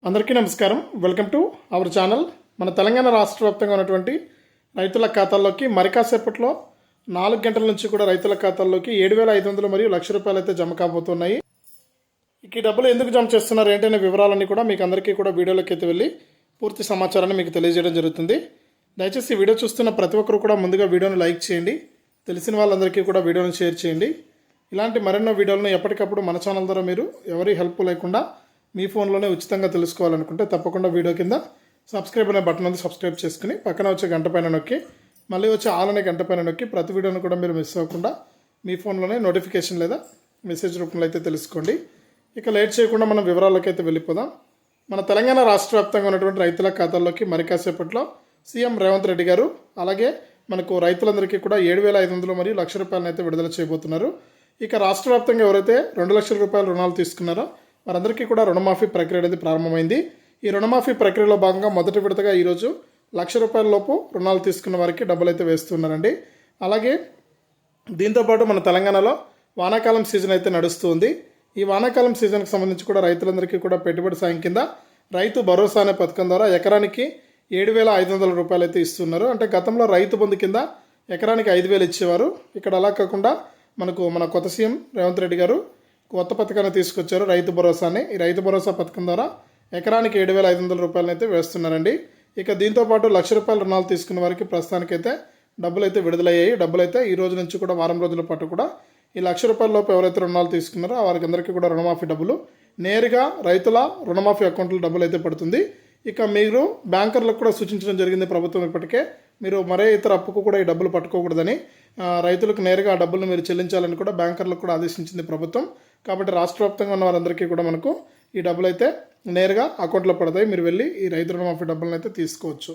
అందరికీ నమస్కారం. Welcome to our channel. మన తెలంగాణ రాష్ట్ర వ్యాప్తంగా ఉన్నటువంటి రైతుల ఖాతాల్లోకి మరి కాసేపట్లో 4 గంటల నుంచి కూడా రైతుల ఖాతాల్లోకి 7,500 మరియు ₹1,00,000 అయితే జమ కాబోతున్నాయి. ఈ డబ్బులు ఎందుకు జమ చేస్తున్నారు ఏంటనే వివరాలన్నీ కూడా మీకు అందరికీ కూడా వీడియోలోకి అయితే వెళ్ళి పూర్తి సమాచారాన్ని మీకు తెలియజేయడం జరుగుతుంది. దయచేసి ఈ వీడియో చూస్తున్న ప్రతి ఒక్కరు కూడా ముందుగా వీడియోని లైక్ చేయండి, తెలిసిన వాళ్ళందరికీ కూడా వీడియోని షేర్ చేయండి. ఇలాంటి మరెన్నో వీడియోలను ఎప్పటికప్పుడు మన ఛానల్ ద్వారా మీరు ఎవరి హెల్ప్ లేకుండా మీ ఫోన్లోనే ఉచితంగా తెలుసుకోవాలనుకుంటే తప్పకుండా వీడియో కింద సబ్స్క్రైబ్ అనే బటన్ ఉంది, సబ్స్క్రైబ్ చేసుకుని పక్కన వచ్చే గంట పైన నొక్కి మళ్ళీ వచ్చే ఆల్ అనే గంట పైన నొక్కి ప్రతి వీడియోను కూడా మీరు మిస్ అవ్వకుండా మీ ఫోన్లోనే నోటిఫికేషన్ లేదా మెసేజ్ రూపంలో అయితే తెలుసుకోండి. ఇక లేట్ చేయకుండా మనం వివరాల్లోకి అయితే వెళ్ళిపోదాం. మన తెలంగాణ రాష్ట్ర వ్యాప్తంగా ఉన్నటువంటి రైతుల ఖాతాల్లోకి మరి కాసేపట్లో సీఎం రేవంత్ రెడ్డి గారు అలాగే మనకు రైతులందరికీ కూడా 7,500 మరియు ₹1,00,000 అయితే విడుదల చేయబోతున్నారు. ఇక రాష్ట్ర వ్యాప్తంగా ఎవరైతే ₹2,00,000 రుణాలు తీసుకున్నారో వారందరికీ కూడా రుణమాఫీ ప్రక్రియ అనేది ప్రారంభమైంది. ఈ రుణమాఫీ ప్రక్రియలో భాగంగా మొదటి విడతగా ఈరోజు ₹1,00,000 లోపు రుణాలు తీసుకున్న వారికి డబ్బులు అయితే వేస్తున్నారండి. అలాగే దీంతోపాటు మన తెలంగాణలో వానాకాలం సీజన్ అయితే నడుస్తుంది. ఈ వానాకాలం సీజన్కి సంబంధించి కూడా రైతులందరికీ కూడా పెట్టుబడి సాయం కింద రైతు భరోసా అనే పథకం ద్వారా ఎకరానికి ₹7,500 అయితే ఇస్తున్నారు. అంటే గతంలో రైతు బంధు కింద ఎకరానికి 5,000 ఇచ్చేవారు. ఇక్కడ అలా కాకుండా మన కొత్త సీఎం రేవంత్ రెడ్డి గారు కొత్త పథకాన్ని తీసుకొచ్చారు, రైతు భరోసాని. ఈ రైతు భరోసా పథకం ద్వారా ఎకరానికి ₹7,500 అయితే వేస్తున్నారండి. ఇక దీంతోపాటు ₹1,00,000 రుణాలు తీసుకున్న వారికి ప్రస్తుతానికైతే డబ్బులు అయితే విడుదలయ్యాయి. డబ్బులు అయితే ఈ రోజు నుంచి కూడా వారం రోజుల పాటు కూడా ఈ ₹1,00,000 లోపు ఎవరైతే రుణాలు తీసుకున్నారో వారికి అందరికీ కూడా రుణమాఫీ డబ్బులు నేరుగా రైతుల రుణమాఫీ అకౌంట్లో డబ్బులు అయితే పడుతుంది. ఇక మీరు బ్యాంకర్లకు కూడా సూచించడం జరిగింది ప్రభుత్వం ఇప్పటికే, మీరు మరే ఇతర అప్పుకు కూడా ఈ డబ్బులు పట్టుకోకూడదని, రైతులకు నేరుగా ఆ డబ్బులు మీరు చెల్లించాలని కూడా బ్యాంకర్లకు కూడా ఆదేశించింది ప్రభుత్వం. కాబట్టి రాష్ట్ర వ్యాప్తంగా ఉన్న వారందరికీ కూడా మనకు ఈ డబ్బులు అయితే నేరుగా అకౌంట్లో పడతాయి. మీరు వెళ్ళి ఈ రైతు రుణమాఫీ డబ్బులను అయితే తీసుకోవచ్చు.